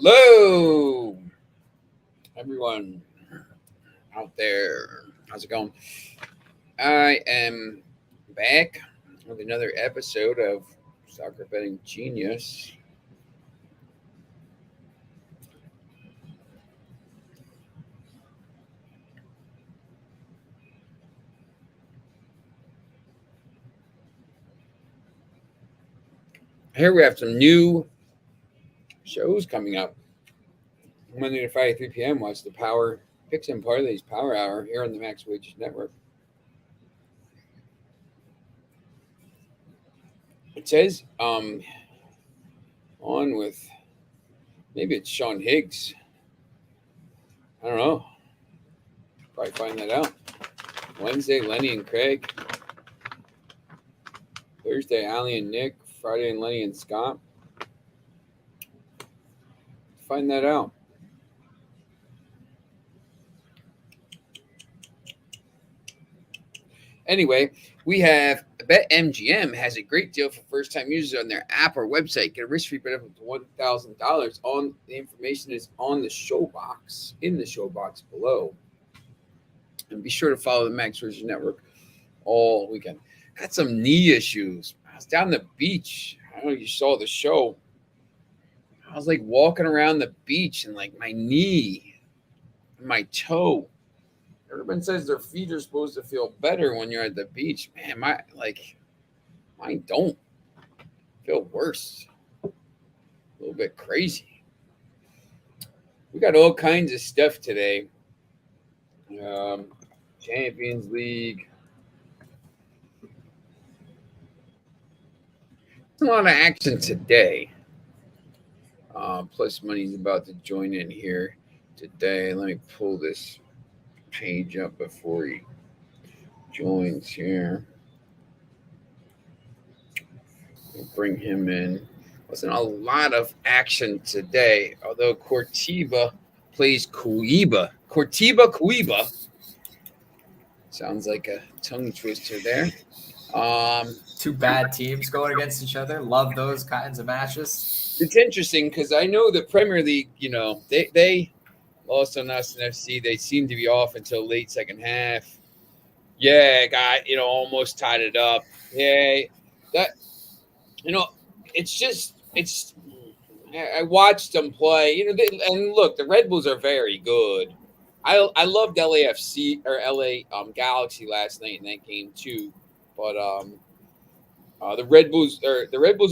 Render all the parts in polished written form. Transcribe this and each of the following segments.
Hello, everyone out there. How's it going? I am back with another episode of Soccer Betting Genius. Here we have some new shows coming up. Monday to Friday, 3 p.m. Watch the Power Picks and Parlays Power Hour here on the Max Wages Network. It says on with maybe it's Sean Higgs. I don't know. Probably find that out. Wednesday, Lenny and Craig. Thursday, Ali and Nick. Friday, and Lenny and Scott. Find that out. Anyway, we have BetMGM has a great deal for first-time users on their app or website. Get a risk-free bet up to $1,000. On the information is on the show box, in the show box below. And be sure to follow the Max Wages Network all weekend. Got some knee issues. I was down the beach. I don't know if you saw the show. I was like walking around the beach and like my knee and my toe. Everyone says their feet are supposed to feel better when you're at the beach. Man, mine don't. Feel worse. A little bit crazy. We got all kinds of stuff today. Champions League. A lot of action today. Plus Money's about to join in here today. Let me pull this page up before he joins here. We'll bring him in. Wasn't a lot of action today, although Cortiva plays Cuiba. Cuiba. Sounds like a tongue twister there. Two bad teams going against each other. Love those kinds of matches. It's interesting because I know the Premier League, they lost on us in FC. They seem to be off until late second half. Yeah, got, almost tied it up. Yeah, I watched them play. And look, the Red Bulls are very good. I loved LAFC or LA Galaxy last night in that game too, but the Red Bulls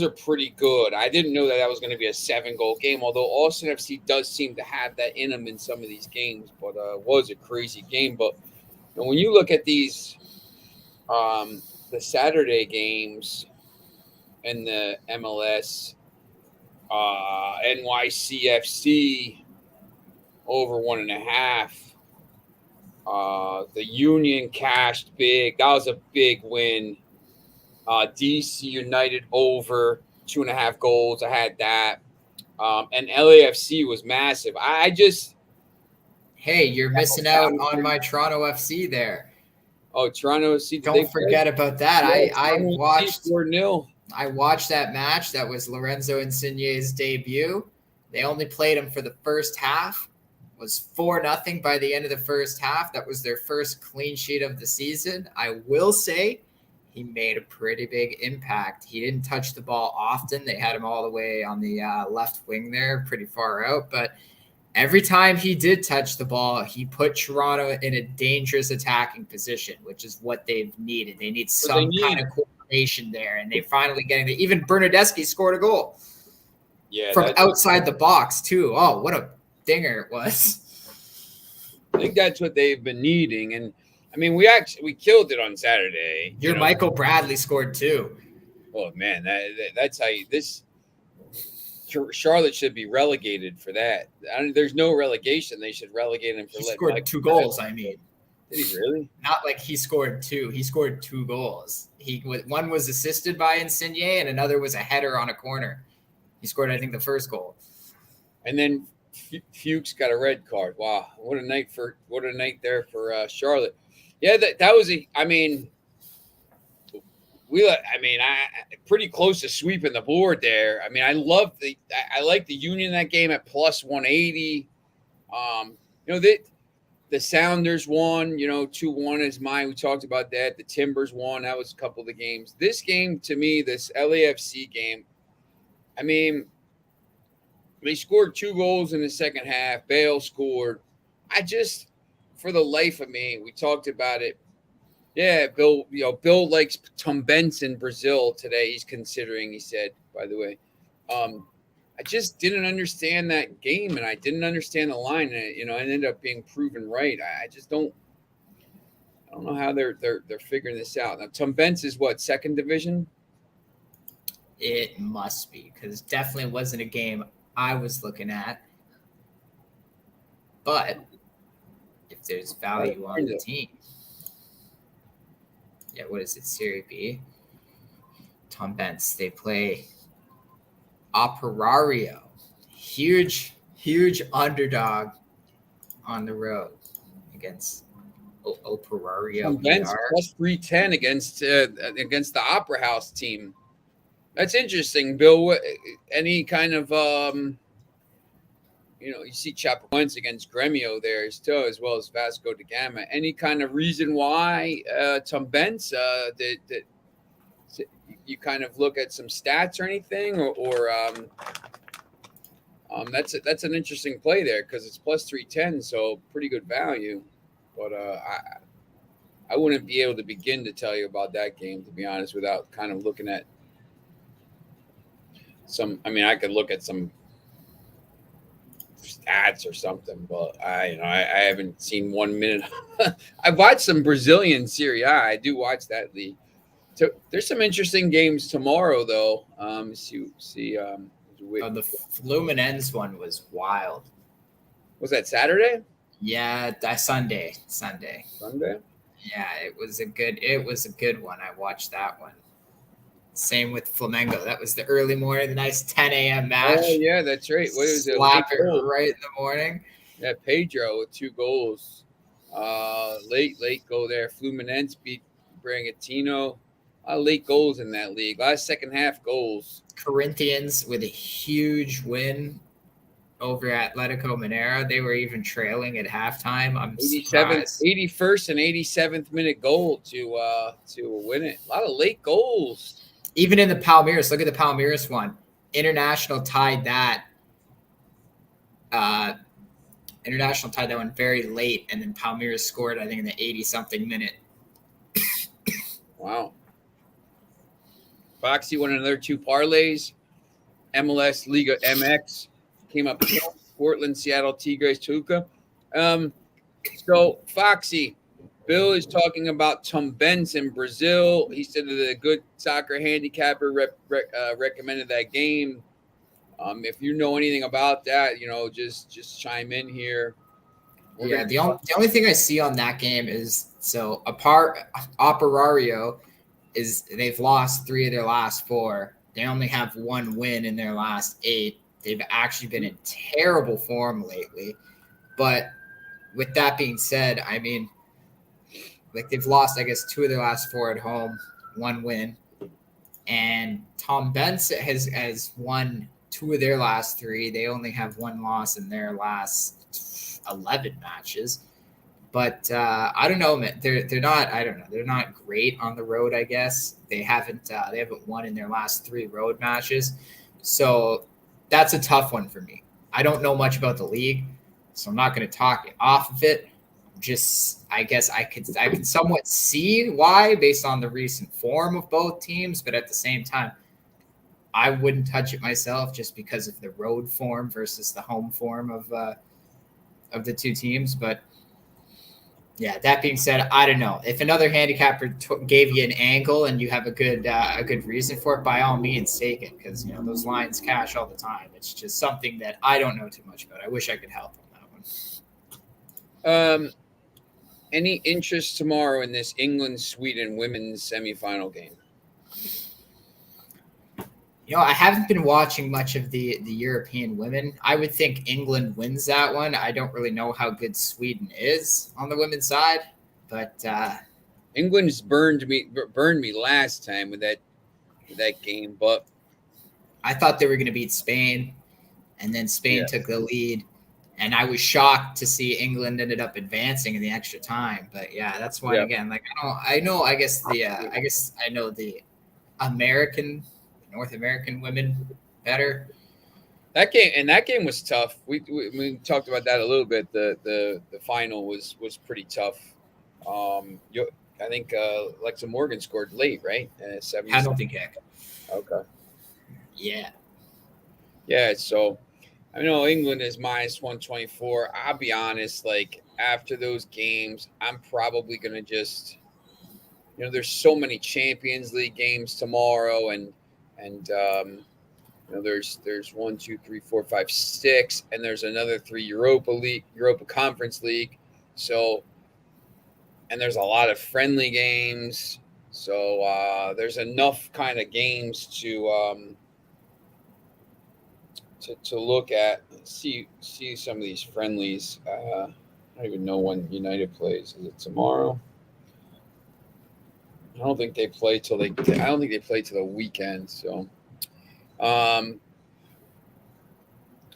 are pretty good. I didn't know that was going to be a 7-goal game, although Austin FC does seem to have that in them in some of these games. But it was a crazy game. But when you look at these, the Saturday games and the MLS, NYCFC over 1.5. The Union cashed big. That was a big win. DC United over 2.5 goals. I had that. And LAFC was massive. Hey, you're missing out on my Toronto FC there. Oh, Toronto FC. Don't forget about that. Yeah, I watched 4-0. I watched that match. That was Lorenzo Insigne's debut. They only played him for the first half. It was 4-0 by the end of the first half. That was their first clean sheet of the season. I will say he made a pretty big impact. He didn't touch the ball often. They had him all the way on the left wing there, pretty far out. But every time he did touch the ball, he put Toronto in a dangerous attacking position, which is what they've needed. They need some kind of coordination there, and they're finally getting it. Even Bernardeschi scored a goal from outside the box, too. Oh, what a dinger it was. I think that's what they've been needing. And I mean, we killed it on Saturday. Michael Bradley scored too. Oh man, that's how Charlotte should be relegated for that. There's no relegation. They should relegate him for. He scored 2 goals. I mean, did he really? Not like he scored 2. He scored 2 goals. One was assisted by Insigne, and another was a header on a corner. He scored, I think, the first goal. And then Fuchs got a red card. Wow, what a night there for Charlotte. Yeah, that was we I pretty close to sweeping the board there. I mean, I like the Union in that game at plus 180. The Sounders won, 2-1 is mine. We talked about that. The Timbers won. That was a couple of the games. This game, to me, this LAFC game, I mean, they scored 2 goals in the second half. Bale scored. For the life of me, we talked about it. Yeah, Bill Bill likes Tom Benz in Brazil today. He's considering, he said, by the way. I just didn't understand that game, and I didn't understand the line, and it ended up being proven right. I don't know how they're figuring this out. Now, Tom Benz is what, second division? It must be, because it definitely wasn't a game I was looking at. But if there's value on the team, yeah, what is it? Serie B. Tom Benz. They play Operario. Huge underdog on the road against Operario. Tom Benz plus 310 against the Opera House team. That's interesting, Bill. Any kind of you see Chapecoense against Gremio there still, as well as Vasco da Gama. Any kind of reason why Tom Benz that you kind of look at some stats or anything, or that's an interesting play there because it's plus 310, so pretty good value. But I wouldn't be able to begin to tell you about that game, to be honest, without kind of looking at some. I mean, I could look at some stats or something, but I haven't seen 1 minute. I've watched some Brazilian Serie A. I do watch that league. So there's some interesting games tomorrow, though. The Fluminense one was wild. Was that Saturday? Yeah, Sunday. Sunday? Yeah, it was a good one. I watched that one. Same with Flamengo. That was the early morning, the nice 10 a.m. match. Oh, yeah, that's right. What was it? Slap it right in the morning. Yeah, Pedro with 2 goals. Late goal there. Fluminense beat Bragantino. A lot of late goals in that league. A lot of second half goals. Corinthians with a huge win over Atletico Mineiro. They were even trailing at halftime. I'm 81st and 87th minute goal to win it. A lot of late goals. Even in the Palmeiras, look at the Palmeiras one. International tied that one very late, and then Palmeiras scored, I think, in the 80-something minute. Wow. Foxy won another 2 parlays. MLS Liga MX came up Portland, Seattle, Tigres, Tuca. So Foxy, Bill is talking about Tom Benz in Brazil. He said that a good soccer handicapper recommended that game. If you know anything about that, just chime in here. The only thing I see on that game is Operario is they've lost 3 of their last 4. They only have 1 win in their last 8. They've actually been in terrible form lately. But with that being said, I mean, like they've lost, I guess, 2 of their last 4 at home, 1 win. And Tom Benz has won 2 of their last 3. They only have 1 loss in their last 11 matches. But I don't know, man. They're not. I don't know. They're not great on the road. I guess they haven't won in their last 3 road matches. So that's a tough one for me. I don't know much about the league, so I'm not going to talk off of it. I guess I could somewhat see why based on the recent form of both teams, but at the same time, I wouldn't touch it myself just because of the road form versus the home form of the 2 teams. But yeah, that being said, I don't know. If another handicapper gave you an angle and you have a good reason for it, by all means, take it, because those lines cash all the time. It's just something that I don't know too much about. I wish I could help on that one. Any interest tomorrow in this England-Sweden women's semifinal game? I haven't been watching much of the European women. I would think England wins that one. I don't really know how good Sweden is on the women's side, but England's burned me last time with that game, but I thought they were going to beat Spain, and then Spain took the lead, and I was shocked to see England ended up advancing in the extra time. But yeah, that's why again, like I know I guess I know the North American women better. That game was tough. We talked about that a little bit. The final was pretty tough. I think Alexa Morgan scored late, right? Penalty kick. Okay. Yeah. Yeah. So I know England is minus 124. I'll be honest. Like after those games, I'm probably gonna just, there's so many Champions League games tomorrow, and there's 1, 2, 3, 4, 5, 6, and there's another 3 Europa Conference League. So, and there's a lot of friendly games. So there's enough kind of games to look at. See some of these friendlies. I don't even know when United plays. Is it tomorrow? I don't think they play till the weekend. So. All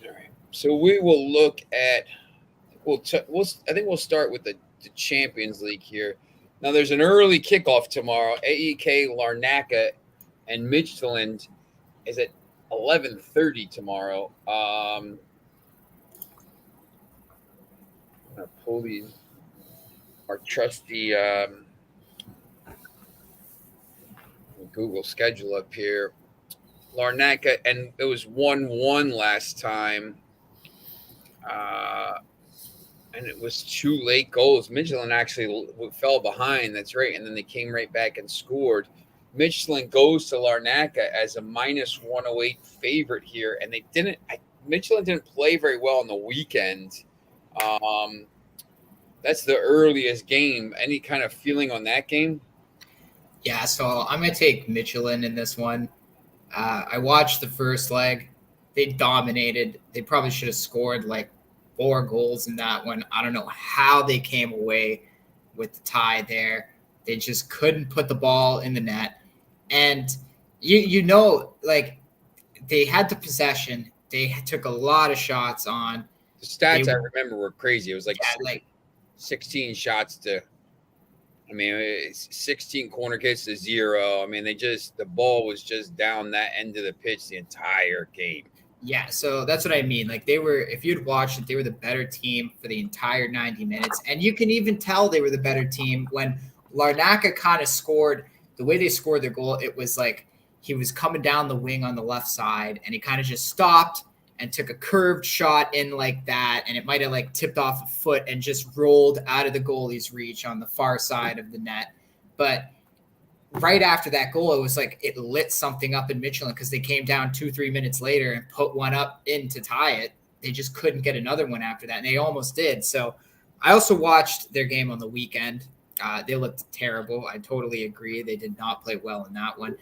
right. So we will look at. I think we'll start with the Champions League here. Now there's an early kickoff tomorrow. AEK Larnaca and Midtjylland is at 11:30 tomorrow. I'm gonna pull our trusty Google schedule up here. Larnaca, and it was 1-1 last time. And it was 2 late goals. Midtjylland actually fell behind. That's right. And then they came right back and scored. Midtjylland goes to Larnaca as a minus 108 favorite here. And Midtjylland didn't play very well on the weekend. That's the earliest game. Any kind of feeling on that game? Yeah, so I'm going to take Midtjylland in this one. I watched the first leg. They dominated. They probably should have scored like 4 goals in that one. I don't know how they came away with the tie there. They just couldn't put the ball in the net. And like they had the possession. They took a lot of shots on. The stats I remember were crazy. It was like 16 shots to, 16 corner kicks to 0. The ball was just down that end of the pitch the entire game. Yeah, so that's what I mean. Like if you'd watched it, they were the better team for the entire 90 minutes. And you can even tell they were the better team when Larnaca kind of scored. The way they scored their goal, it was like he was coming down the wing on the left side, and he kind of just stopped and took a curved shot in like that, and it might have like tipped off a foot and just rolled out of the goalie's reach on the far side of the net. But right after that goal, it was like it lit something up in Midtjylland because they came down 2-3 minutes later and put one up in to tie it. They just couldn't get another one after that, and they almost did. So I also watched their game on the weekend. They looked terrible. I totally agree. They did not play well in that one.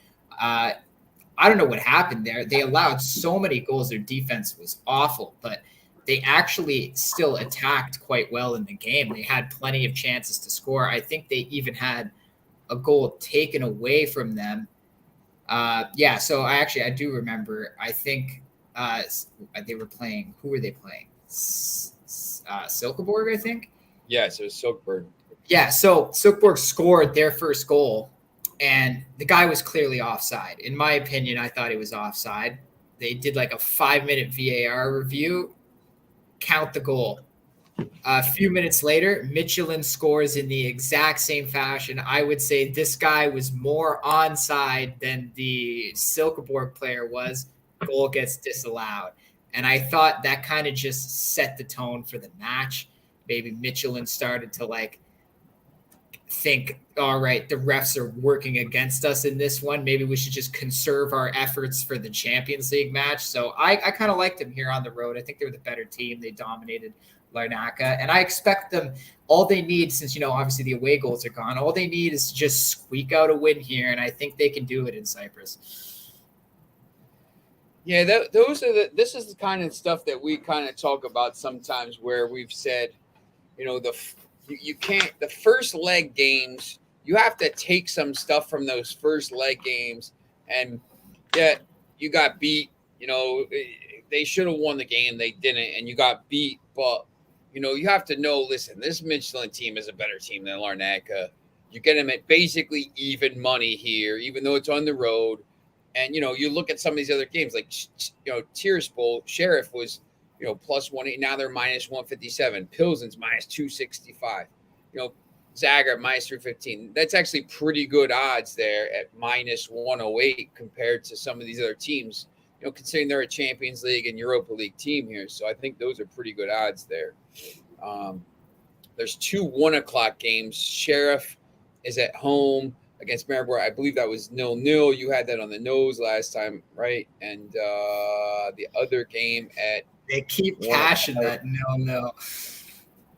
I don't know what happened there. They allowed so many goals. Their defense was awful, but they actually still attacked quite well in the game. They had plenty of chances to score. I think they even had a goal taken away from them. So I do remember. I think they were playing. Who were they playing? Silkeborg, I think. Yes, it was Silkeborg. Yeah, so Silkeborg scored their first goal, and the guy was clearly offside. In my opinion, I thought he was offside. They did like a 5-minute VAR review, count the goal. A few minutes later, Midtjylland scores in the exact same fashion. I would say this guy was more onside than the Silkeborg player was. Goal gets disallowed. And I thought that kind of just set the tone for the match. Maybe Midtjylland started to think, all right, the refs are working against us in this one. Maybe we should just conserve our efforts for the Champions League match. So I kind of liked them here on the road. I think they were the better team. They dominated Larnaca, and I expect them. All they need, since obviously the away goals are gone, all they need is to just squeak out a win here, and I think they can do it in Cyprus. Yeah, this is the kind of stuff that we kind of talk about sometimes, where we've said, you can't. The first leg games you have to take some stuff from those first leg games. And yeah, you got beat. They should have won the game. They didn't, and you got beat. But you have to know. Listen, this Michelin team is a better team than Larnaca. You get them at basically even money here, even though it's on the road. And you look at some of these other games, like Tiraspol, Sheriff was plus 180. Now they're minus 157. Pilsen's minus 265. Zagreb minus 315. That's actually pretty good odds there at minus 108 compared to some of these other teams. Considering they're a Champions League and Europa League team here, so I think those are pretty good odds there. There's 2 1:00 games. Sheriff is at home against Maribor. I believe that was 0-0. You had that on the nose last time, right? And the other game at they keep cashing that 0-0.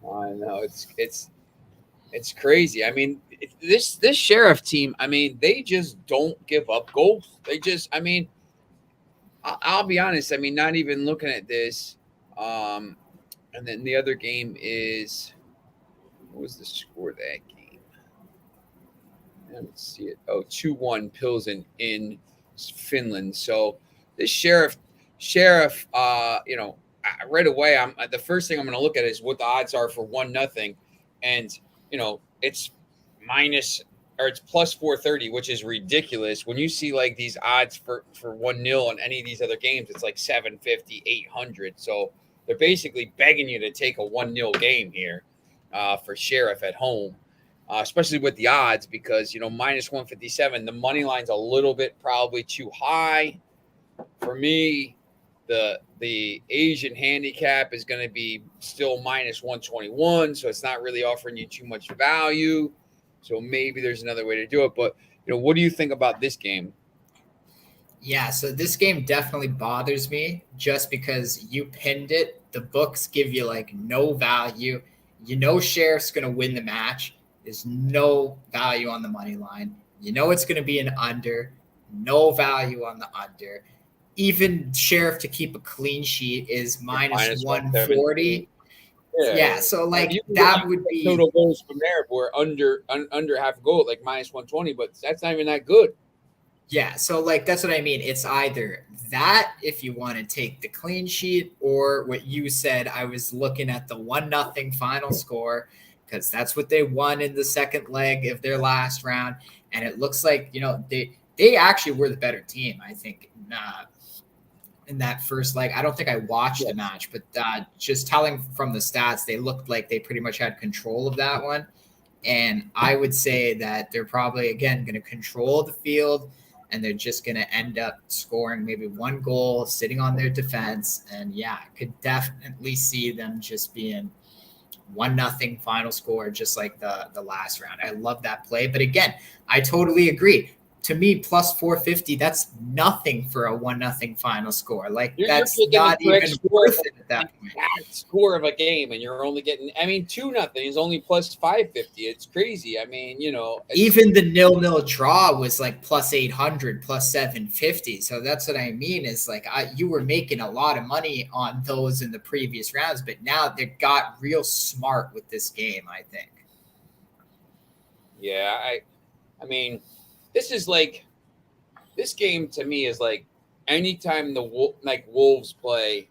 I know it's crazy. I mean, this Sheriff team. I mean, they just don't give up goals. They just. I mean, I'll be honest. I mean, not even looking at this. And then the other game is. What was the score of that game? Let's see it. Oh, 2-1 Pilsen in Finland. So this Sheriff, right away, the first thing I'm going to look at is what the odds are for 1-0, and it's it's plus 430, which is ridiculous. When you see like these odds for 1-0 on any of these other games, it's like 750, 800. So they're basically begging you to take a 1-0 game here for Sheriff at home. Especially with the odds, because minus 157, the money line's a little bit probably too high for me. The Asian handicap is going to be still minus 121, so it's not really offering you too much value. So maybe there's another way to do it. But what do you think about this game? Yeah, so this game definitely bothers me just because you pinned it. The books give you like no value. Sheriff's going to win the match. There's no value on the money line. It's going to be an under. No value on the under. Even Sheriff to keep a clean sheet is minus 140. Yeah, so like that would be total goals from there were under half a goal, like minus 120, but that's not even that good. Yeah, so like that's what I mean. It's either that if you want to take the clean sheet, or what you said. I was looking at the 1-0 final score, because that's what they won in the second leg of their last round. And it looks like, they actually were the better team, I think, in that first leg. I don't think I watched the match, but just telling from the stats, they looked like they pretty much had control of that one. And I would say that they're probably, again, going to control the field, and they're just going to end up scoring maybe 1 goal, sitting on their defense. And, yeah, I could definitely see them just being 1-0 final score, just like the last round. I love that play. But again, I totally agree. To me, plus 450, that's nothing for a 1-0 final score. Like, that's not even worth it at that point. Score of a game, and you're only getting, 2-0 is only plus 550. It's crazy. Even the 0-0 draw was like plus 800, plus 750. So that's what I mean is like you were making a lot of money on those in the previous rounds, but now they got real smart with this game, I think. Yeah, this game to me is like anytime the Wolves play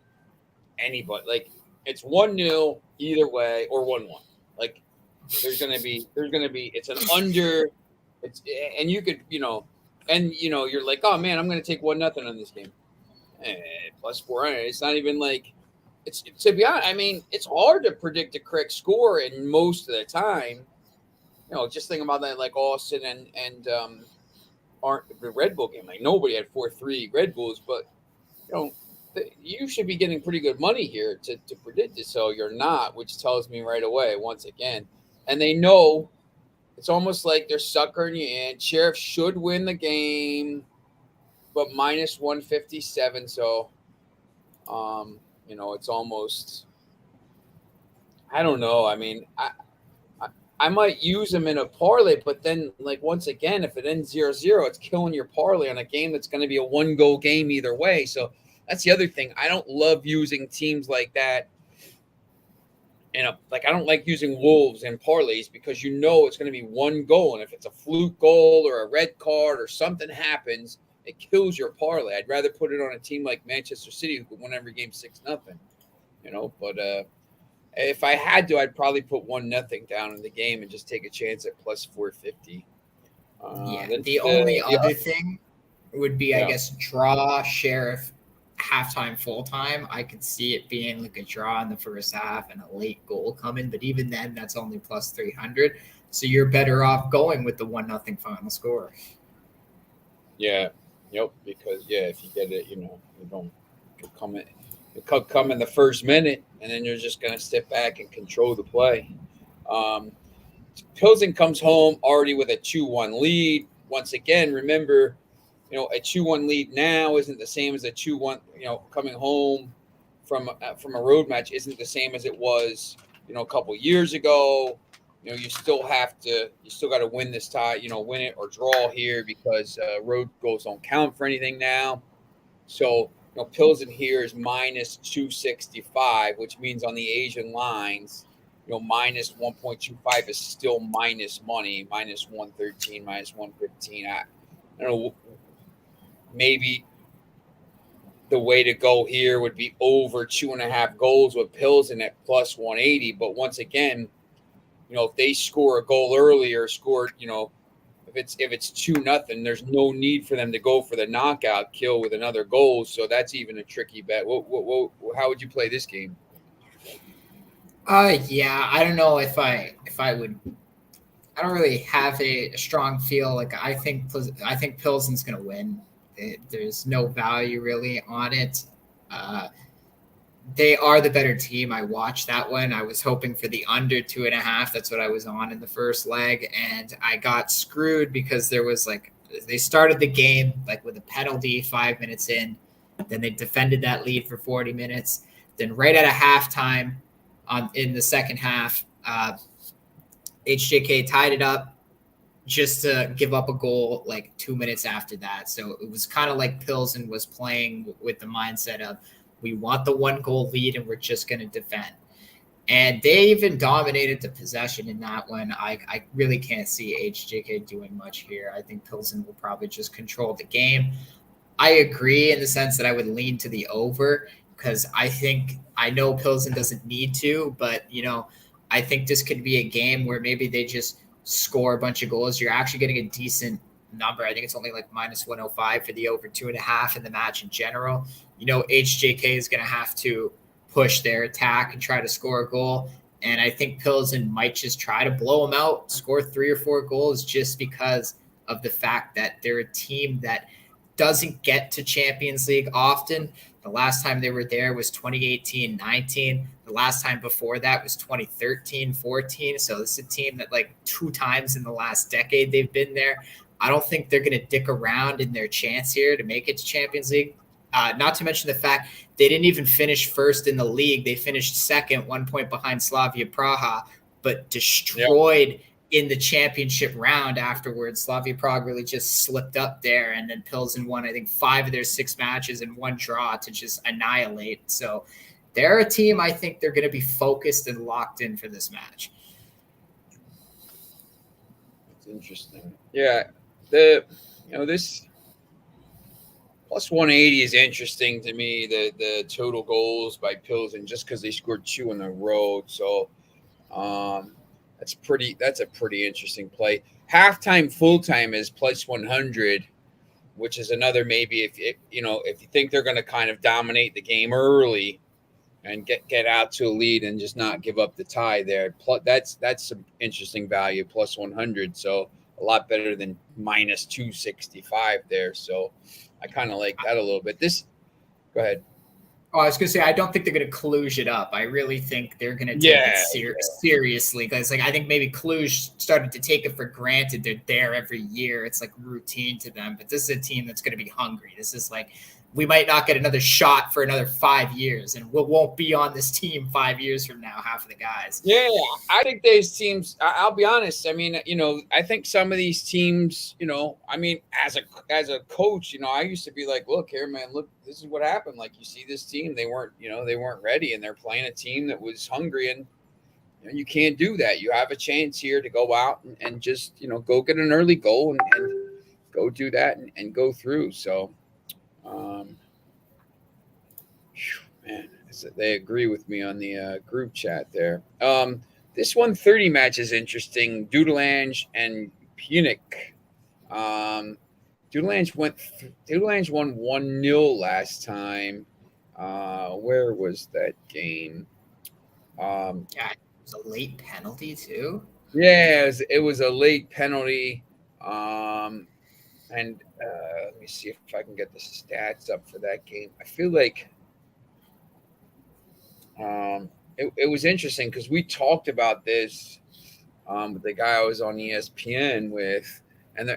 anybody, like it's 1-0 either way or 1-1. Like there's gonna be it's an under. And you could you're like, oh man, I'm gonna take 1-0 on this game. Plus 400. It's not even like it's to be honest. It's hard to predict a correct score, and most of the time. Just think about that, like Austin and the Red Bull game. Like nobody had 4-3 Red Bulls, but you should be getting pretty good money here to predict it. So you're not, which tells me right away once again. And they know it's almost like they're suckering you in. Sheriff should win the game, but minus 157. So, it's almost. I don't know. I might use them in a parlay, but then, like, once again, if it ends 0-0, it's killing your parlay on a game that's going to be a 1-goal game either way. So that's the other thing. I don't love using teams like that And like, I don't like using Wolves in parlays because you know it's going to be one goal, and if it's a fluke goal or a red card or something happens, it kills your parlay. I'd rather put it on a team like Manchester City who could win every game 6-0. But if I had to, I'd probably put 1-0 down in the game and just take a chance at plus 450. Yeah. Then The only other thing would be, I Yeah. guess, draw Sheriff halftime, full time. I could see it being like a draw in the first half and a late goal coming, but even then, that's only plus 300. So you're better off going with the 1-0 final score. Yeah, yep. Because if you get it, you don't come in. It could come in the first minute, and then you're just going to sit back and control the play. Um, Pilsen comes home already with a 2-1 lead. Once again, remember, a 2-1 lead now isn't the same as a 2-1. Coming home from a road match isn't the same as it was, a couple years ago. You still got to win this tie. Win it or draw here because road goals don't count for anything now. So, Pilsen here is minus 265, which means on the Asian lines, minus 1.25 is still minus money, minus 113, minus 115. I don't know, maybe the way to go here would be over 2.5 goals with Pilsen at plus 180. But once again, if they score a goal early or scored, if it's 2-0, there's no need for them to go for the knockout kill with another goal. So that's even a tricky bet. How would you play this game? Yeah, I don't know if I would. I don't really have a strong feel. Like I think Pilsen's going to win. There's no value really on it. They are the better team. I watched that one. I was hoping for the under 2.5. That's what I was on in the first leg, and I got screwed because there was they started the game with a penalty 5 minutes in, then they defended that lead for 40 minutes. Then right at a halftime, in the second half, HJK tied it up just to give up a goal 2 minutes after that. So it was kind of like Pilsen was playing with the mindset of, we want the 1-goal lead and we're just going to defend. And they even dominated the possession in that one. I really can't see HJK doing much here. I think Pilsen will probably just control the game. I agree in the sense that I would lean to the over because I know Pilsen doesn't need to, but I think this could be a game where maybe they just score a bunch of goals. You're actually getting a decent number. I think it's only minus 105 for the over 2.5 in the match in general. HJK is going to have to push their attack and try to score a goal. And I think Pilsen might just try to blow them out, score 3 or 4 goals just because of the fact that they're a team that doesn't get to Champions League often. The last time they were there was 2018-19. The last time before that was 2013-14. So this is a team that 2 times in the last decade they've been there. I don't think they're going to dick around in their chance here to make it to Champions League. Not to mention the fact they didn't even finish first in the league. They finished second, 1 point behind Slavia Praha, but destroyed in the championship round afterwards. Slavia Prague really just slipped up there, and then Pilsen won, I think, 5 of their 6 matches and 1 draw to just annihilate. So they're a team I think they're going to be focused and locked in for this match. It's interesting. Yeah. This plus 180 is interesting to me. The total goals by Pilsen just because they scored 2 in a row. So that's a pretty interesting play. Halftime, full time is plus 100, which is another maybe if you think they're going to kind of dominate the game early and get out to a lead and just not give up the tie there. Plus, that's some interesting value, plus 100. So a lot better than minus 265 there. So I kind of like that a little bit. Go ahead. Oh, I was going to say, I don't think they're going to Cluj it up. I really think they're going to take it seriously because, I think maybe Cluj started to take it for granted. They're there every year. It's routine to them. But this is a team that's going to be hungry. This is we might not get another shot for another 5 years, and we won't be on this team 5 years from now, half of the guys. Yeah, I think these teams, I'll be honest. I mean, I think some of these teams, as a coach, I used to be like, look here, man, look, this is what happened. You see this team, they weren't ready, and they're playing a team that was hungry, and you can't do that. You have a chance here to go out and just, go get an early goal and go do that and go through. So, man, they agree with me on the group chat there. This 130 match is interesting. Dudelange and Punic. Dudelange won 1-0 last time. Where was that game? Yeah, it was a late penalty too. Yeah, it was a late penalty. And let me see if I can get the stats up for that game. I feel like it was interesting because we talked about this with the guy I was on ESPN with, and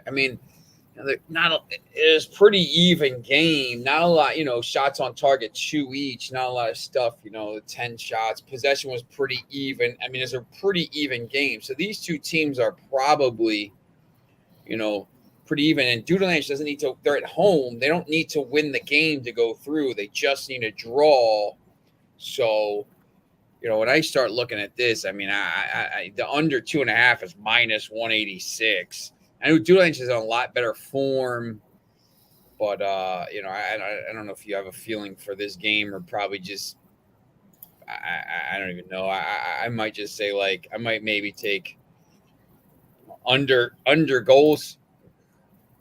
not it was pretty even game. Not a lot, shots on target 2 each. Not a lot of stuff. 10 shots. Possession was pretty even. I mean, it's a pretty even game. So these two teams are probably, pretty even. And Dudelange doesn't need to. They're at home. They don't need to win the game to go through. They just need a draw. So, when I start looking at this, I mean, I the under 2.5 is minus 186. I know Dudelange is in a lot better form, but I don't know if you have a feeling for this game or probably just I don't even know. I might just say I might maybe take under goals,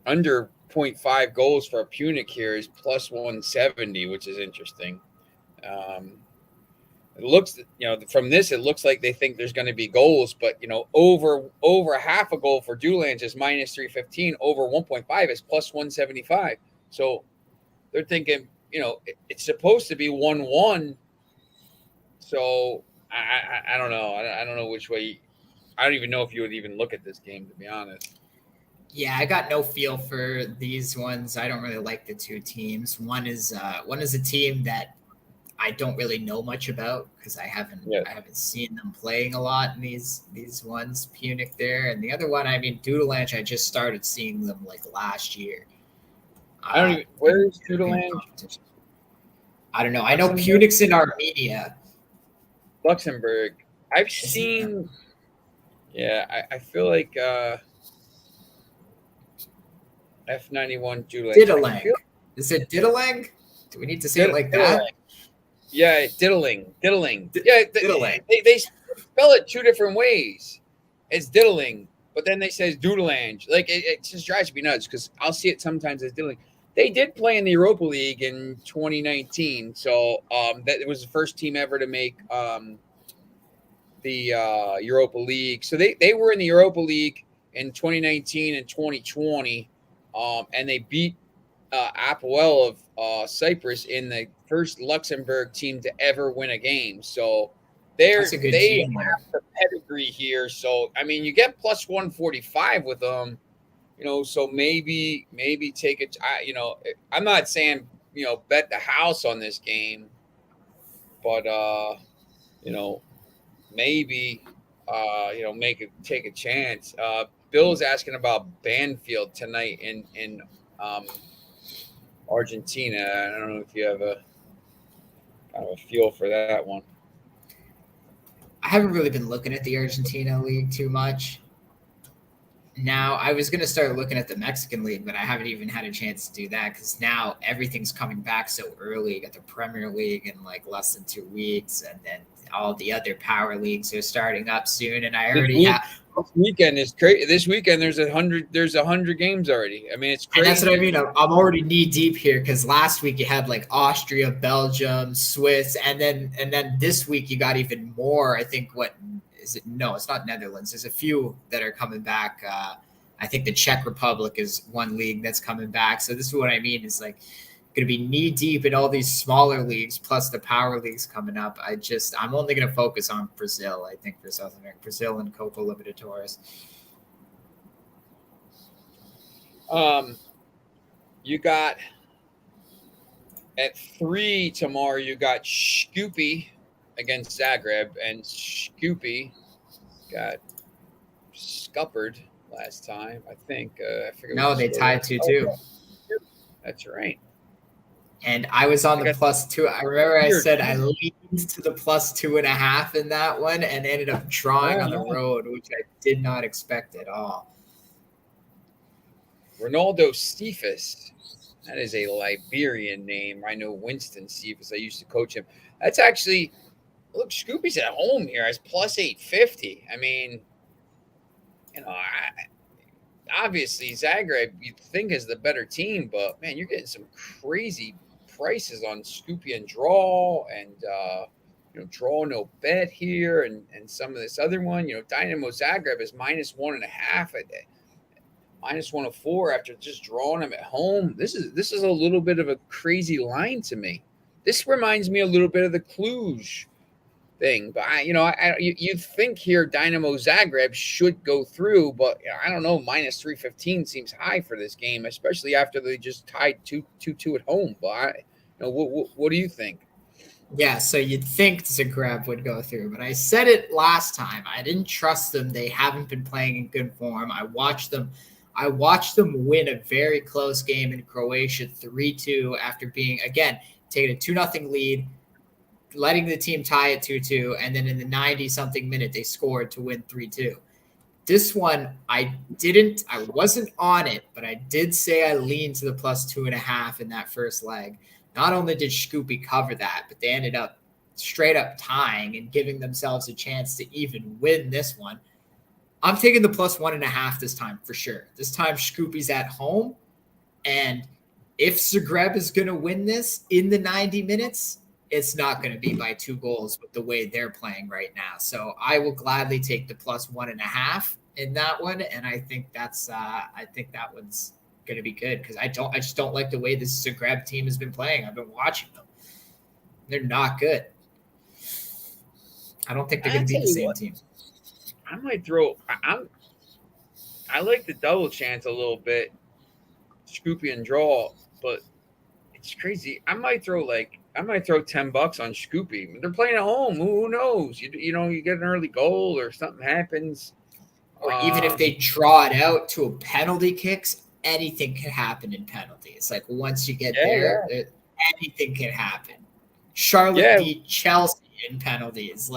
under 0.5 goals for a Punic here is plus 170, which is interesting. It looks, from this, it looks like they think there's going to be goals, but over half a goal for Dudelange is minus 315. Over 1.5 is plus 175. So they're thinking, it's supposed to be 1-1. So I don't know. I don't know which way. I don't even know if you would even look at this game, to be honest. Yeah, I got no feel for these ones. I don't really like the two teams. One is a team that I don't really know much about because I haven't seen them playing a lot in these ones, Punic there, and the other one, I mean, Dudelange, I just started seeing them last year. I don't even. Where is Dudelange? I don't know. I know Punic's in Armenia, Luxembourg. I've seen. Yeah, I feel like F91 Dudelange. Diddling. Is it Diddling? Do we need to say it like that? Yeah, diddling. Yeah, diddling. They spell it two different ways. It's diddling, but then they say Dudelange. It just drives me nuts because I'll see it sometimes as diddling. They did play in the Europa League in 2019, so that it was the first team ever to make the Europa League. So they were in the Europa League in 2019 and 2020, and they beat Apoel of Cyprus in the first Luxembourg team to ever win a game. So they have the pedigree here. So I mean, you get plus 145 with them. So maybe take it. I'm not saying bet the house on this game, but maybe take a chance. Bill's asking about Banfield tonight in Argentina. I don't know if you have a feel for that one. I haven't really been looking at the Argentina league too much. Now, I was going to start looking at the Mexican league, but I haven't even had a chance to do that because now everything's coming back so early. You got the Premier League in less than 2 weeks, and then all the other power leagues are starting up soon. And I already have. This weekend is crazy. This weekend there's 100 games already. I mean, it's crazy. And that's what I mean. I'm already knee deep here because last week you had Austria, Belgium, Swiss, and then this week you got even more. I think what is it? No, it's not Netherlands. There's a few that are coming back. I think the Czech Republic is one league that's coming back. So this is what I mean. Is going to be knee deep in all these smaller leagues plus the power leagues coming up. I'm only going to focus on Brazil. I think for South America, Brazil and Copa Libertadores. You got at 3 tomorrow. You got Scoopy against Zagreb, and Scoopy got scuppered last time. I think. I forget. No, they tied 2-2. That's right. And I was on the +2. I remember I said I leaned to the +2.5 in that one and ended up drawing on the road, which I did not expect at all. Ronaldo Cephas. That is a Liberian name. I know Winston Cephas. I used to coach him. That's actually, look, Scoopy's at home here. It's +850. I mean, obviously Zagreb you'd think is the better team, but man, you're getting some crazy prices on Scoopy and draw and draw no bet here and some of this other one. Dynamo Zagreb is -1.5 at -104 after just drawing them at home. This is a little bit of a crazy line to me. This reminds me a little bit of the Cluj thing, but you'd think here Dynamo Zagreb should go through, but I don't know. -315 seems high for this game, especially after they just tied 2-2 at home. But what do you think? Yeah, so you'd think Zagreb would go through, but I said it last time. I didn't trust them. They haven't been playing in good form. I watched them win a very close game in Croatia 3-2 after being, again, taking a 2-0 lead, letting the team tie at 2-2, and then in the 90-something minute, they scored to win 3-2. This one, I wasn't on it, but I did say I leaned to the +2.5 in that first leg. Not only did Scoopy cover that, but they ended up straight up tying and giving themselves a chance to even win this one. I'm taking the +1.5 this time for sure. This time Scoopy's at home, and if Zagreb is going to win this in the 90 minutes, it's not going to be by 2 goals with the way they're playing right now. So I will gladly take the +1.5 in that one, and I think that one's going to be good because I just don't like the way this Zagreb team has been playing. I've been watching them; they're not good. I don't think they're going to be the same team. I might throw. I like the double chance a little bit, Scoopy and draw, but it's crazy. I might throw $10 on Scoopy. They're playing at home. Who knows? You get an early goal or something happens. Or even if they draw it out to a penalty kicks, anything can happen in penalties. Like once you get there, anything can happen. Charlotte beat Chelsea in penalties.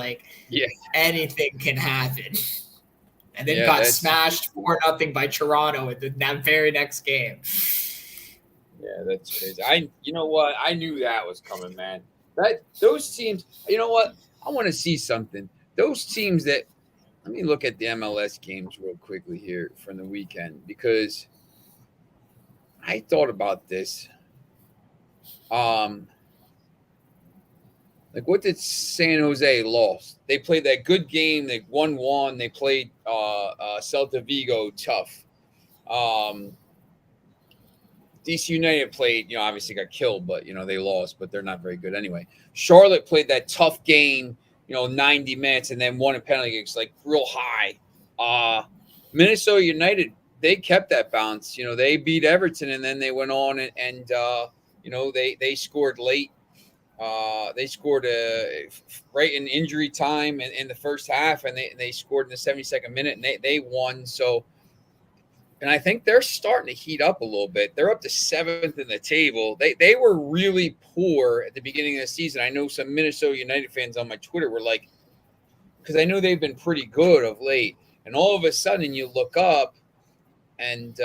Anything can happen. And then got smashed 4-0 by Toronto in that very next game. Yeah, that's crazy. You know what? I knew that was coming, man. Those teams, you know what? I want to see something. Those teams that, let me look at the MLS games real quickly here from the weekend because I thought about this. What did San Jose lost? They played that good game. They 1-1. They played Celta Vigo tough. DC United played, obviously got killed, but, they lost, but they're not very good anyway. Charlotte played that tough game, 90 minutes and then won a penalty kicks, real high. Minnesota United, they kept that bounce. They beat Everton and then they went on and they scored late. They scored right in injury time in the first half and they scored in the 72nd minute and they won. So, and I think they're starting to heat up a little bit. They're up to 7th in the table. They were really poor at the beginning of the season. I know some Minnesota United fans on my Twitter were like, because I know they've been pretty good of late. And all of a sudden you look up and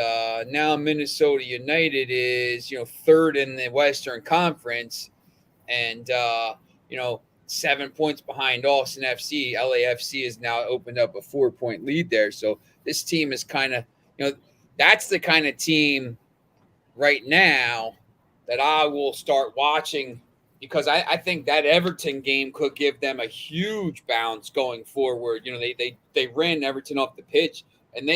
now Minnesota United is, 3rd in the Western Conference and, 7 points behind Austin FC. LAFC has now opened up a 4-point lead there. So this team is kind of, that's the kind of team right now that I will start watching because I think that Everton game could give them a huge bounce going forward. They ran Everton off the pitch and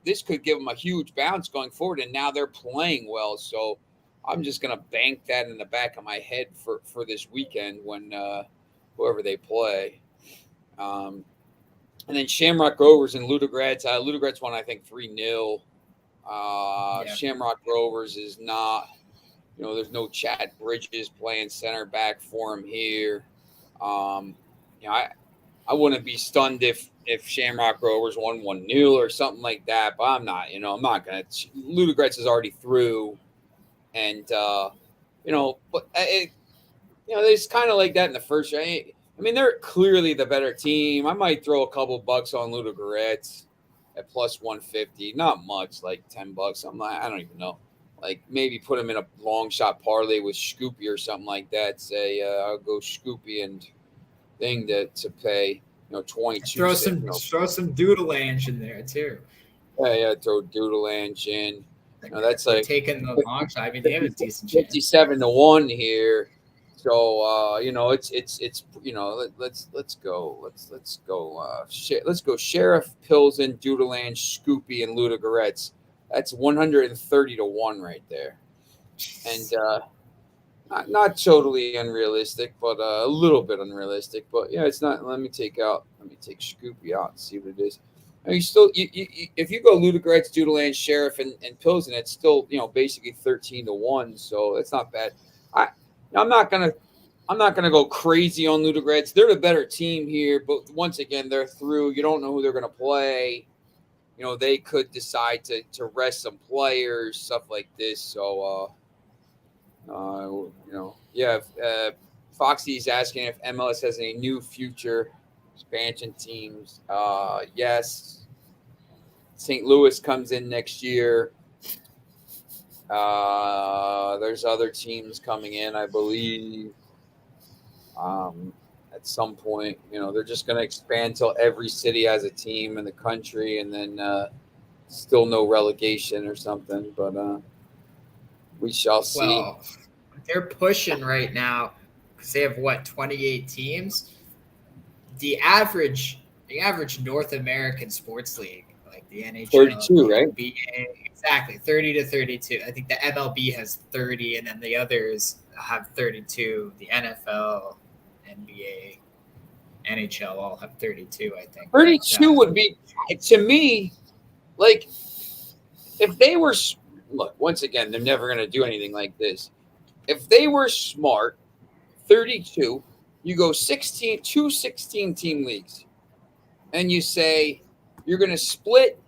this could give them a huge bounce going forward. And now they're playing well. So I'm just going to bank that in the back of my head for this weekend when whoever they play. And then Shamrock Rovers and Ludogorets. Ludogorets won, I think, 3-0. Shamrock Rovers is not, there's no Chad Bridges playing center back for him here. I wouldn't be stunned if Shamrock Rovers won 1-0 or something like that, but I'm not, I'm not going to. Ludogorets is already through. And But it's kind of like that in the first round. I mean, they're clearly the better team. I might throw a couple bucks on Ludogorets at plus 150. Not much, like $10. I don't even know. Like maybe put them in a long shot parlay with Scoopy or something like that. Say I'll go Scoopy and thing to pay 22. Throw some Doodle-Ange in there too. Yeah, throw Doodle-Ange in. That's We're like taking the long shot. I mean, they have a decent chance. 57-1 here. So let's go. Let's go Sheriff, Pilsen, Doodle-Ange, Scoopy, and Ludogorets. That's 130-1 right there. And not totally unrealistic, but a little bit unrealistic. But yeah, it's not. Let me take Scoopy out and see what it is. You still, if you go Ludogorets, Doodle-Ange, Sheriff, and Pilsen, it's still basically 13-1. So it's not bad. I'm not gonna go crazy on Ludogorets. They're the better team here, but once again, they're through. You don't know who they're gonna play. They could decide to rest some players, stuff like this. So Foxy's asking if MLS has any new future expansion teams. Yes. St. Louis comes in next year. There's other teams coming in, I believe. At some point, they're just going to expand till every city has a team in the country, and then still no relegation or something. But we shall see. Well, they're pushing right now because they have 28 teams. The average North American sports league, like the NHL, 32, right? NBA, exactly 30 to 32. I think the MLB has 30, and then the others have 32. The NFL, NBA, NHL all have 32. I think 32 would be, to me, like if they were. Look, once again, they're never going to do anything like this. If they were smart, 32, you go 16 team leagues, and you say you're going to split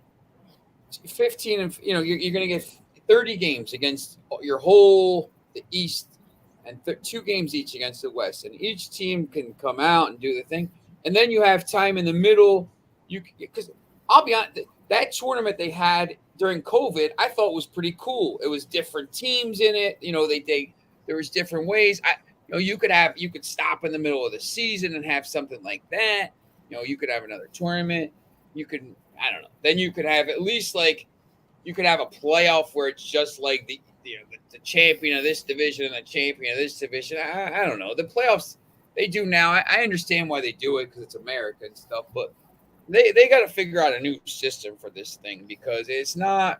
15, and you're going to get 30 games against your whole the East, and 2 games each against the West, and each team can come out and do the thing, and then you have time in the middle. Because I'll be honest, that tournament they had during COVID, I thought was pretty cool. It was different teams in it. There was different ways. You could stop in the middle of the season and have something like that. You could have another tournament. I don't know. Then you could have at least you could have a playoff where it's just like the champion of this division and the champion of this division. I don't know. The playoffs they do now. I understand why they do it because it's America and stuff, but they got to figure out a new system for this thing because it's not.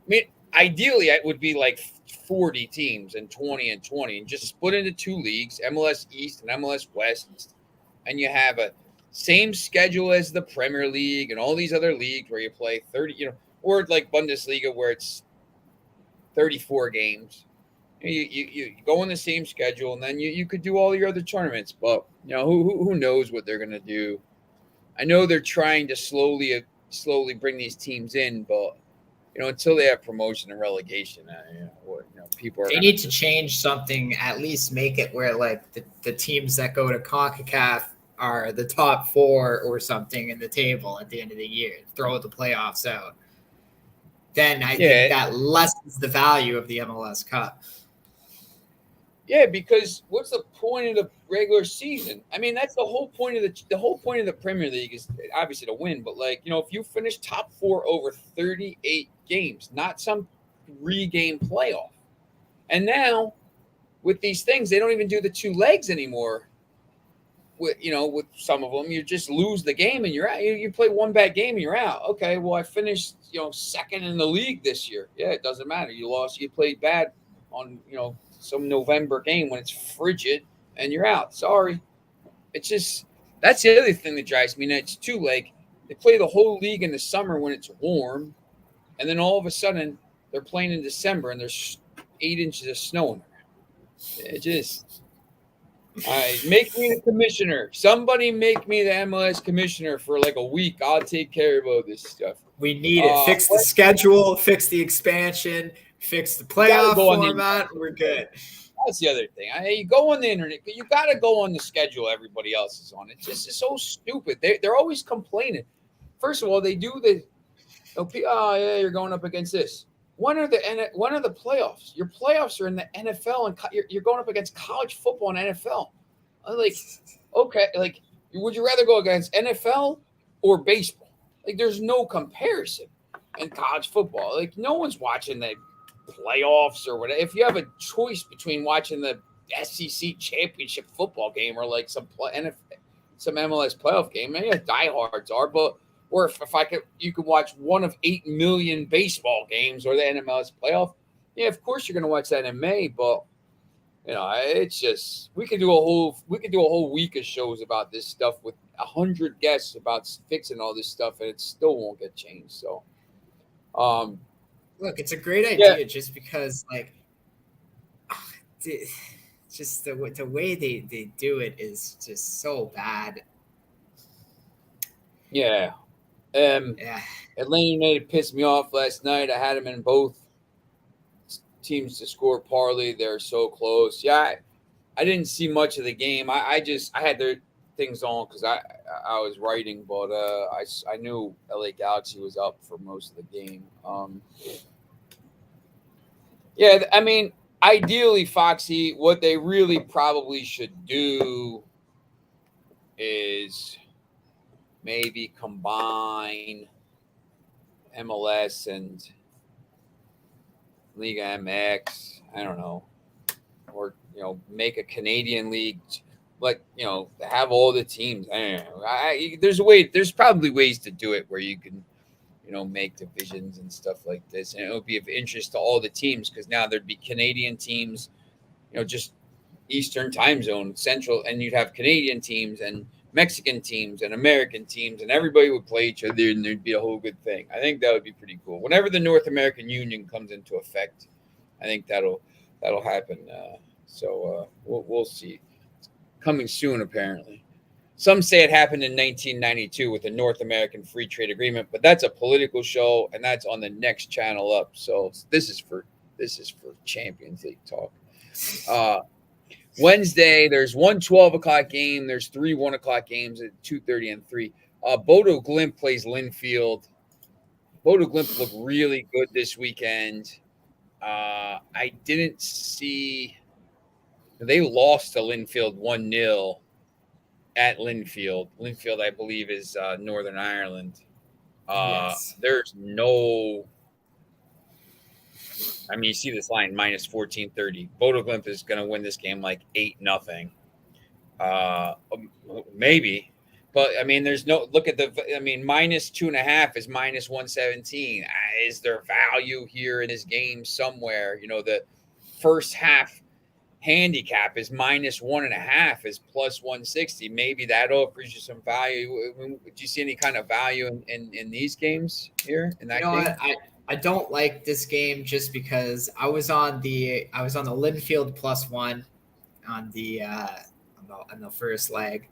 I mean, ideally, it would be like 40 teams and 20 and 20, and just split into 2 leagues, MLS East and MLS West, and you have a same schedule as the Premier League and all these other leagues where you play 30, or like Bundesliga where it's 34 games. You go on the same schedule, and then you could do all your other tournaments. But who knows what they're gonna do? I know they're trying to slowly bring these teams in, but until they have promotion and relegation, people are. They need to change something. At least make it where the teams that go to CONCACAF are the top 4 or something in the table at the end of the year. Throw the playoffs out. Then I think that lessens the value of the MLS Cup. Yeah, because what's the point of the regular season? I mean, that's the whole point of the Premier League is obviously to win. But if you finish top 4 over 38 games, not some 3-game playoff. And now with these things, they don't even do the 2 legs anymore. With some of them, you just lose the game and you're out. You play one bad game and you're out. Okay, well I finished second in the league this year. Yeah, it doesn't matter. You lost. You played bad on some November game when it's frigid and you're out. Sorry. It's just that's the other thing that drives me nuts too. Like they play the whole league in the summer when it's warm, and then all of a sudden they're playing in December and there's 8 inches of snow in there. It just make me the commissioner. Somebody make me the MLS commissioner for like a week. I'll take care of all this stuff. We need it. Fix the schedule, fix the expansion, Fix the gotta playoff go on the format. We're good. That's the other thing. You go on the internet, but you got to go on the schedule everybody else is on. It's just so stupid. They're always complaining. First of all, they do the oh yeah, you're going up against this. When are the playoffs? Your playoffs are in the NFL, and you're going up against college football and NFL. Like, okay, like, would you rather go against NFL or baseball? Like, there's no comparison in college football. Like, no one's watching the playoffs or whatever. If you have a choice between watching the SEC championship football game or like some MLS playoff game, maybe diehards are, but or if you could watch one of 8 million baseball games or the MLS playoff, yeah, of course you're going to watch that in May. But it's just we could do a whole week of shows about this stuff with 100 guests about fixing all this stuff, and it still won't get changed. So, look, it's a great idea just because, like, just the way they do it is just so bad. Yeah. Atlanta United pissed me off last night. I had them in both teams to score parlay. They're so close. Yeah, I didn't see much of the game. I had their things on because I was writing, but I knew LA Galaxy was up for most of the game. Yeah, I mean, ideally, Foxy, what they really probably should do is maybe combine MLS and Liga MX. I don't know, or make a Canadian league, like have all the teams. I don't know. There's probably ways to do it where you can make divisions and stuff like this, and it would be of interest to all the teams because now there'd be Canadian teams, just Eastern time zone, Central, and you'd have Canadian teams and Mexican teams and American teams, and everybody would play each other, and there'd be a whole good thing. I think that would be pretty cool. Whenever the North American Union comes into effect, I think that'll happen. So we'll see. It's coming soon, apparently. Some say it happened in 1992 with the North American Free Trade Agreement, but that's a political show, and that's on the next channel up. So this is for Champions League talk. Wednesday, there's one 12 o'clock game. There's 3 1 o'clock games at 2:30 and 3. Bodo Glimt plays Linfield. Bodo Glimt looked really good this weekend. I didn't see – they lost to Linfield 1-0 at Linfield. Linfield, I believe, is Northern Ireland. Yes. There's no – I mean, you see this line, minus 1430. Bodo Glimt is going to win this game like 8-0. Maybe. But, I mean, there's no – look at the – I mean, minus 2.5 is minus 117. Is there value here in this game somewhere? The first half handicap is minus 1.5 is plus 160. Maybe that offers you some value. Do you see any kind of value in these games here in that game? I don't like this game just because I was on the Linfield +1 on the first leg,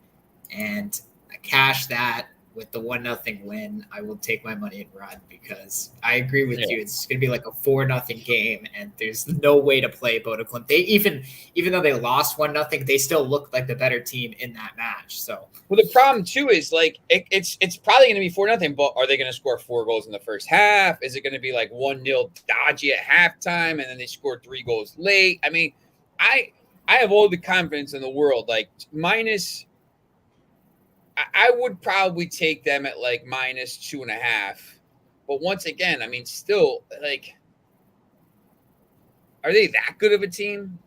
and I cashed that with the 1-0 win. I will take my money and run because I agree with you. It's going to be like a 4-0 game, and there's no way to play Bodo Glimt. They even though they lost 1-0, they still looked like the better team in that match. So, well, the problem too is like it's probably going to be 4-0, but are they going to score 4 goals in the first half? Is it going to be like 1-0 dodgy at halftime, and then they score 3 goals late? I mean, I have all the confidence in the world. Like minus. I would probably take them at like minus 2.5. But once again, I mean, still, like, are they that good of a team?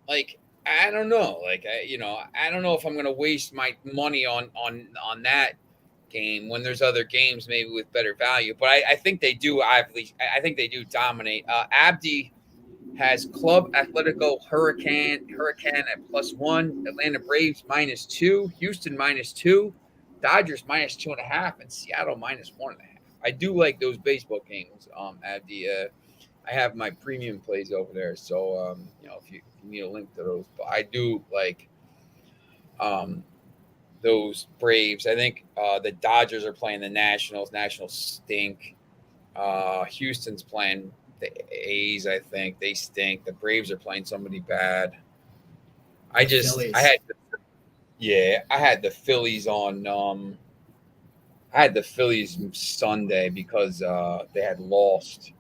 Like, I don't know. Like, I don't know if I'm going to waste my money on that game when there's other games maybe with better value. But I think they do. I think they do dominate. Abdi has Club Atletico Hurricane at +1, Atlanta Braves -2, Houston -2, Dodgers -2.5, and Seattle -1.5. I do like those baseball games, Abdi. I have my premium plays over there, so if you need a link to those, but I do like those Braves. I think the Dodgers are playing the Nationals. Nationals stink. Houston's playing the A's. I think they stink. The Braves are playing somebody bad. I Phillies. had the Phillies on. I had the Phillies Sunday because they had lost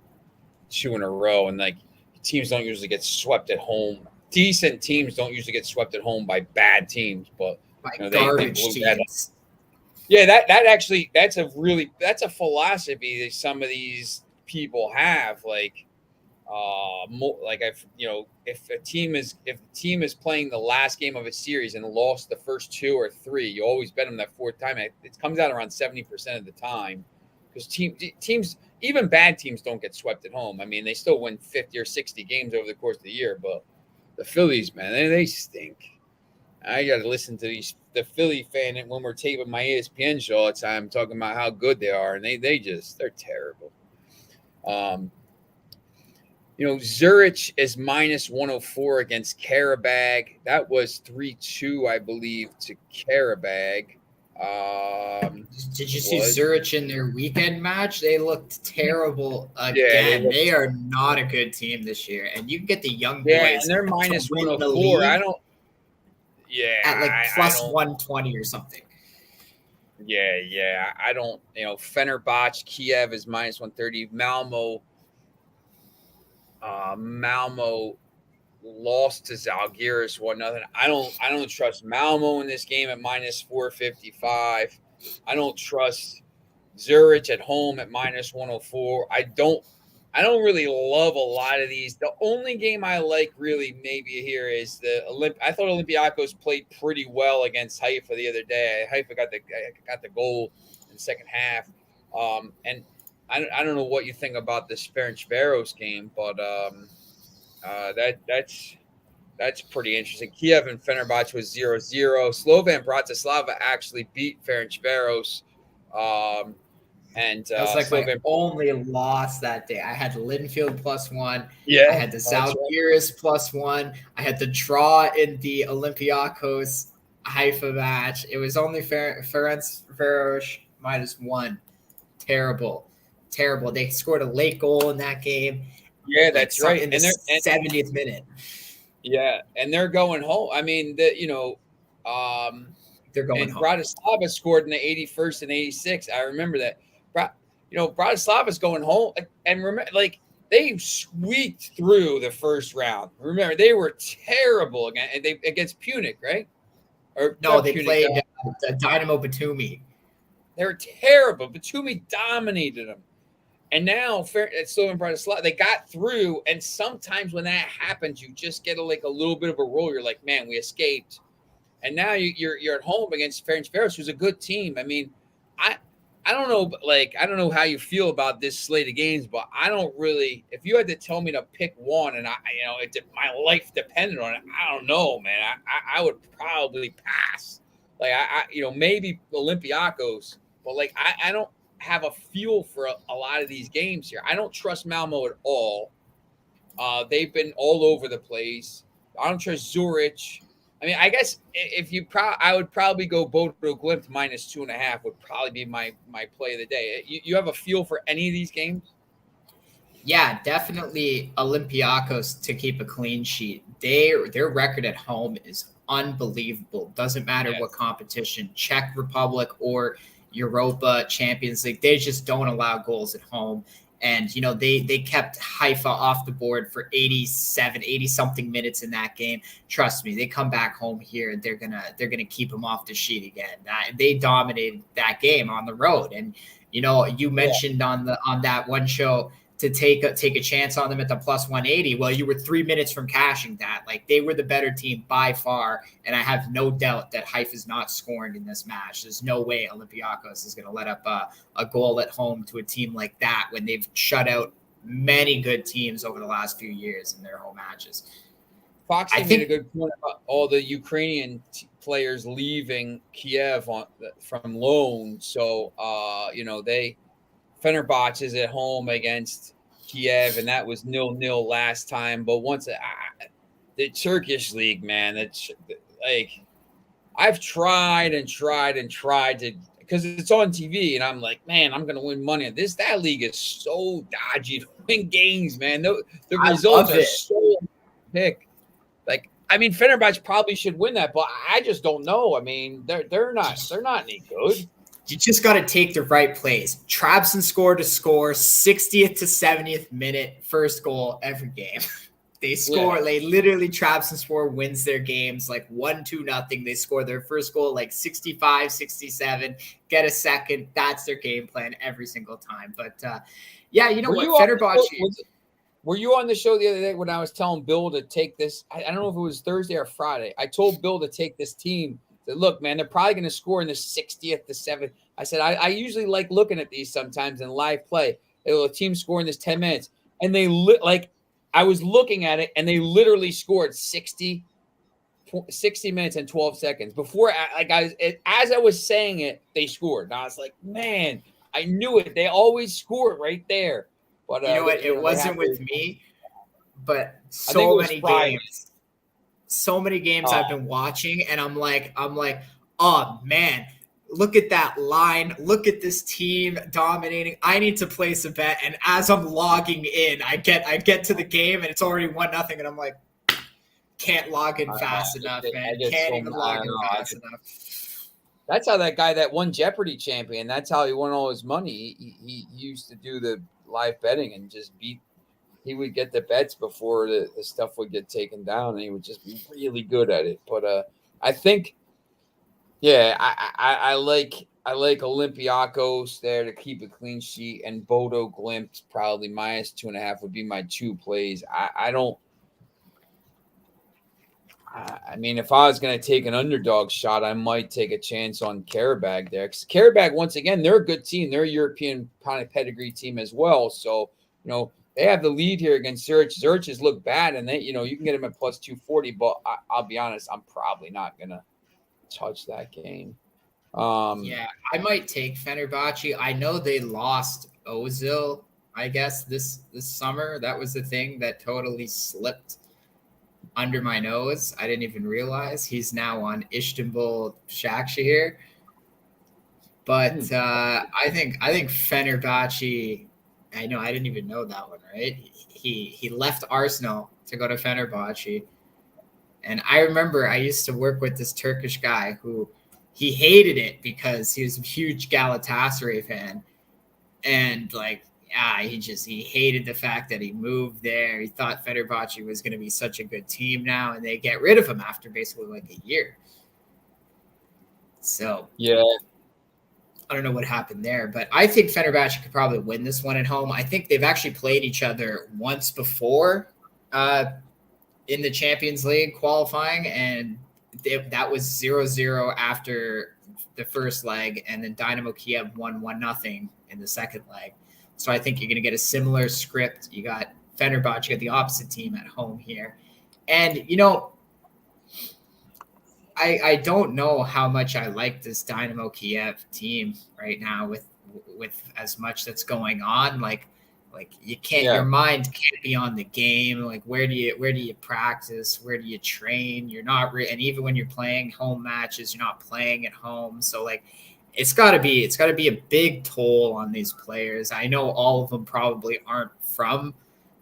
2 in a row, and like teams don't usually get swept at home. Decent teams don't usually get swept at home by bad teams, but By they garbage blew that up. teams. Yeah, that's a philosophy that some of these people have. Like, if the team is playing the last game of a series and lost the first 2 or 3, you always bet them that fourth time. It comes out around 70% of the time because teams, even bad teams, don't get swept at home. I mean, they still win 50 or 60 games over the course of the year, but the Phillies, man, they stink. I got to listen to the Philly fan when we're taping my ESPN show all the time, talking about how good they are, and they're terrible. Zurich is minus 104 against Karabag. That was 3-2, I believe, to Karabag. Did you see Zurich in their weekend match? They looked terrible again. Yeah, they are not a good team this year, and you can get the young boys. Yeah, and they're minus 104. I don't. Yeah, at like plus 120 or something. Yeah. I don't. Fenerbahce, Kiev is minus 130. Malmo lost to Zalgiris 1-0. I don't trust Malmo in this game at minus 455. I don't trust Zurich at home at minus 104. I don't really love a lot of these. The only game I like really maybe here is I thought Olympiacos played pretty well against Haifa the other day. Haifa got the goal in the second half. And I don't know what you think about this Ferencváros game, but that's pretty interesting. Kiev and Fenerbahce was 0-0. Slovan Bratislava actually beat Ferencváros. And that was like Slovan my only loss that day. I had Linfield +1. Yeah, I had the Zalgiris +1. I had the draw in the Olympiacos Haifa match. It was only Ferencváros -1. Terrible. They scored a late goal in that game. Yeah, that's right. In the 70th minute. Yeah, and they're going home. I mean, they're going home. Bratislava scored in the 81st and 86th. I remember that. Bratislava's going home, and remember, they squeaked through the first round. Remember, they were terrible against Punic, right? They played Dynamo Batumi. They were terrible. Batumi dominated them. And now Slovan Bratislava, they got through. And sometimes when that happens, you just get a little bit of a roll. You're like, man, we escaped. And now you're at home against Ferencváros, who's a good team. I mean, I don't know, I don't know how you feel about this slate of games, but I don't really. If you had to tell me to pick one, and my life depended on it, I don't know, man. I would probably pass. Maybe Olympiacos, but I don't have a feel for a lot of these games here. I don't trust Malmo at all. They've been all over the place. I don't trust Zurich. I mean, I guess I would probably go Bodo Glimt -2.5 would probably be my play of the day. You have a feel for any of these games? Yeah, definitely Olympiacos to keep a clean sheet. Their record at home is unbelievable. Doesn't matter what competition, Czech Republic or Europa, Champions League, they just don't allow goals at home. And, they kept Haifa off the board for 80 something minutes in that game. Trust me, they come back home here and they're gonna keep them off the sheet again. They dominated that game on the road. And, you mentioned on that one show to take a chance on them at the +180. Well, you were 3 minutes from cashing that. They were the better team by far. And I have no doubt that Haifa's not scoring in this match. There's no way Olympiacos is going to let up a goal at home to a team like that when they've shut out many good teams over the last few years in their home matches. Foxy made a good point about all the Ukrainian players leaving Kiev from loan. So, Fenerbahce is at home against Kiev, and that was 0-0 last time. But once the Turkish league, man, that's I've tried to because it's on TV, and I'm like, man, I'm gonna win money on this. That league is so dodgy to win games, man. The I results love are it. so pick. Like, I mean, Fenerbahce probably should win that, but I just don't know. I mean, they're not any good. You just got to take the right plays. Trabzon score to score, 60th to 70th minute, first goal every game. They score, they literally, Trabzonspor wins their games like 1-2 nothing. They score their first goal like 65, 67, get a second. That's their game plan every single time. But yeah, you know what? Fenerbahce. Were you on the show the other day when I was telling Bill to take this? I don't know if it was Thursday or Friday. I told Bill to take this team. That, look, man, they're probably going to score in the 60th to 7th. I said, I usually like looking at these sometimes in live play. A team scoring this 10 minutes. And they I was looking at it, and they literally scored 60 minutes and 12 seconds. Before, as I was saying it, they scored. And I was like, man, I knew it. They always score right there. But you know what? It wasn't with me, but so many games I've been watching, and I'm like, oh man, look at that line. Look at this team dominating. I need to place a bet. And as I'm logging in, I get to the game, and it's already 1-0, and I'm like, can't log in fast enough, man. Can't even log in fast enough. That's how that guy that won Jeopardy champion, that's how he won all his money. He used to do the live betting and just he would get the bets before the stuff would get taken down, and he would just be really good at it. But I think, yeah, I like Olympiacos there to keep a clean sheet, and Bodo Glimt probably -2.5 would be my 2 plays. I mean, if I was going to take an underdog shot, I might take a chance on Karabag there. Because Karabag, once again, they're a good team. They're a European pedigree team as well. So, they have the lead here against Zurich. Zurich has looked bad, and you can get them at plus 240. But I'll be honest, I'm probably not going to touch that game. Yeah, I might take Fenerbahce. I know they lost Ozil, I guess, this summer. That was the thing that totally slipped under my nose. I didn't even realize he's now on Istanbul Başakşehir. But I think Fenerbahce. I know I didn't even know that one. Right? He left Arsenal to go to Fenerbahce, and I remember I used to work with this Turkish guy who he hated it because he was a huge Galatasaray fan, and he hated the fact that he moved there. He thought Fenerbahce was going to be such a good team now, and they get rid of him after basically like a year. So yeah, I don't know what happened there, but I think Fenerbahce could probably win this one at home. I think they've actually played each other once before in the Champions League qualifying, and that was 0-0 after the first leg, and then Dynamo Kiev won 1-0 in the second leg. So I think you're going to get a similar script. You got Fenerbahce, you got the opposite team at home here. And, I don't know how much I like this Dynamo Kiev team right now with as much that's going on. Like you can't, your mind can't be on the game. Like where do you practice? Where do you train? You're not and even when you're playing home matches, you're not playing at home. So it's got to be a big toll on these players. I know all of them probably aren't from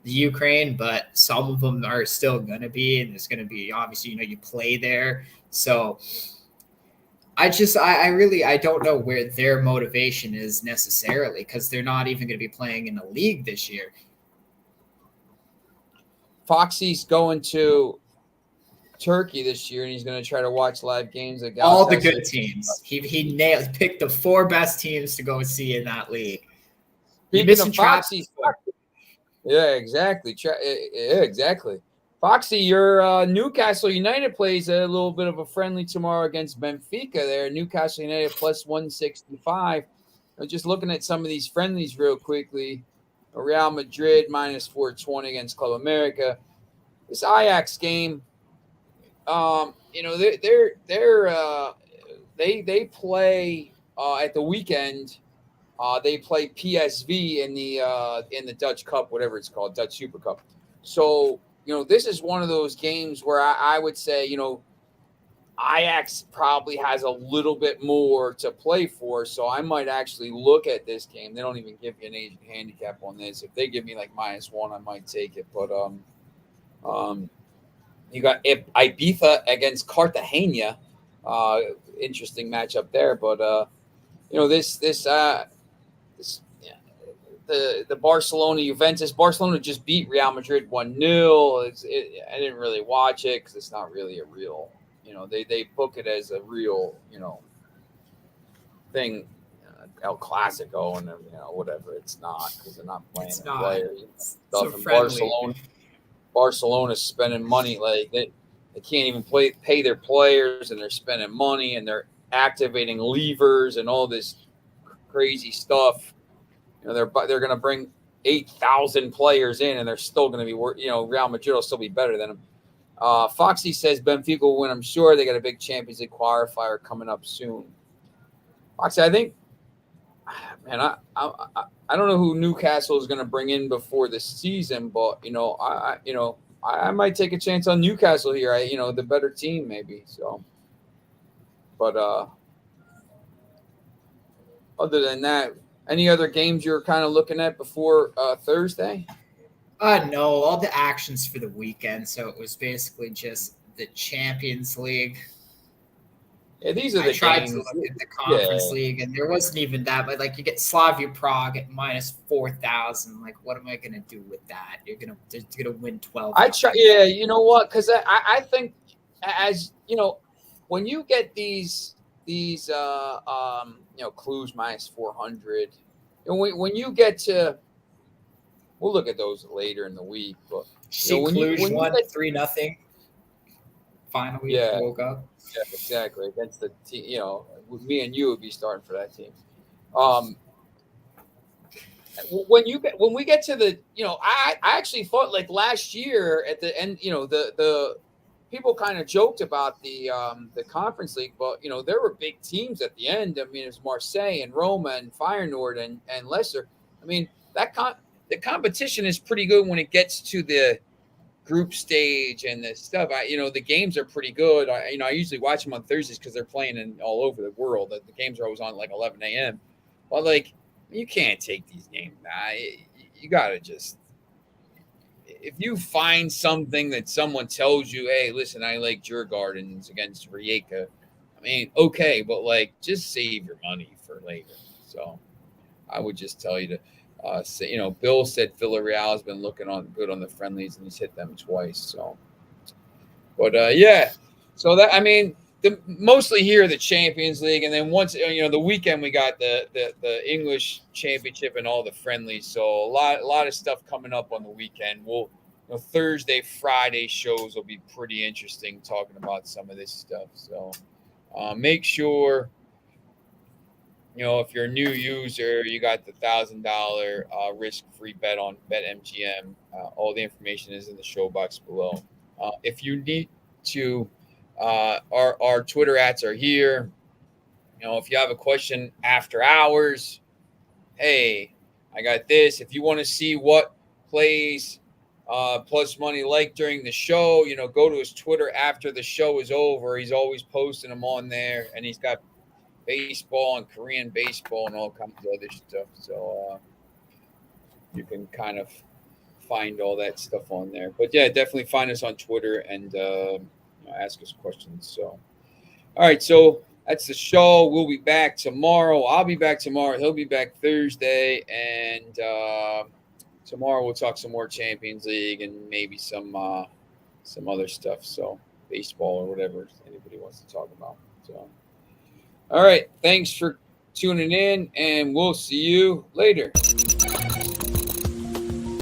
the Ukraine, but some of them are still going to be, and there's going to be, obviously, you play there. So I don't know where their motivation is necessarily, because they're not even going to be playing in the league this year. Foxy's going to Turkey this year, and he's going to try to watch live games. All the good teams. He picked the 4 best teams to go see in that league. Speaking of Foxy, yeah, exactly. Yeah, exactly. Foxy, your Newcastle United plays a little bit of a friendly tomorrow against Benfica there. Newcastle United plus 165. I'm just looking at some of these friendlies real quickly. Real Madrid minus 420 against Club America. This Ajax game, they play at the weekend. They play PSV in the Dutch Cup, whatever it's called, Dutch Super Cup. So, this is one of those games where I would say, Ajax probably has a little bit more to play for, so I might actually look at this game. They don't even give you an Asian handicap on this. If they give me like -1, I might take it. But you got Ibiza against Cartagena. Interesting matchup there. But this yeah, the Barcelona Juventus. Barcelona just beat Real Madrid 1-0. I didn't really watch it because it's not really a real. They book it as a real thing, El Clasico and whatever. It's not because they're not playing the players. So friendly. Barcelona's spending money like they can't even pay their players, and they're spending money, and they're activating levers and all this crazy stuff. They're going to bring 8,000 players in, and they're still going to be Real Madrid will still be better than them. Foxy says Benfica will win. I'm sure they got a big Champions League qualifier coming up soon. Foxy, I think, man, I don't know who Newcastle is going to bring in before the season, but I might take a chance on Newcastle here. The better team maybe. So, but other than that, any other games you're kind of looking at before Thursday? No, all the actions for the weekend. So it was basically just the Champions League. Yeah, these are the I tried games. to look at the Conference League, and there wasn't even that. But like, you get Slavia Prague at -4,000. Like, what am I gonna do with that? You're gonna win 12. I try. Yeah, you know what? Because I think as when you get these clues -400, when you get to. We'll look at those later in the week, but when won 3-0. Finally, woke up. Yeah, exactly. Against the team, with me and you would be starting for that team. When we get to the, I actually thought like last year at the end, the people kind of joked about the Conference League, but there were big teams at the end. I mean, it was Marseille and Roma and Feyenoord and Leicester. I mean, the competition is pretty good when it gets to the group stage and the stuff. The games are pretty good. I usually watch them on Thursdays because they're playing in all over the world. The games are always on like 11 a.m. But like, you can't take these games. You gotta just, if you find something that someone tells you, hey, listen, I like Djurgårdens against Rijeka. I mean, okay, but like, just save your money for later. So I would just tell you to. Bill said Villarreal has been looking good on the friendlies, and he's hit them twice. So, but so that mostly here the Champions League, and then once the weekend we got the English Championship and all the friendlies. So a lot of stuff coming up on the weekend. Thursday, Friday shows will be pretty interesting talking about some of this stuff. So make sure. If you're a new user, you got the $1,000 risk-free bet on BetMGM. All the information is in the show box below. If you need to, our Twitter @ are here. If you have a question after hours, hey, I got this. If you want to see what plays plus money like during the show, go to his Twitter after the show is over. He's always posting them on there, and he's got baseball and Korean baseball and all kinds of other stuff. So you can kind of find all that stuff on there. But yeah, definitely find us on Twitter and ask us questions. So, all right. So that's the show. We'll be back tomorrow. I'll be back tomorrow. He'll be back Thursday. And tomorrow we'll talk some more Champions League and maybe some other stuff. So baseball or whatever anybody wants to talk about. So. All right. Thanks for tuning in, and we'll see you later.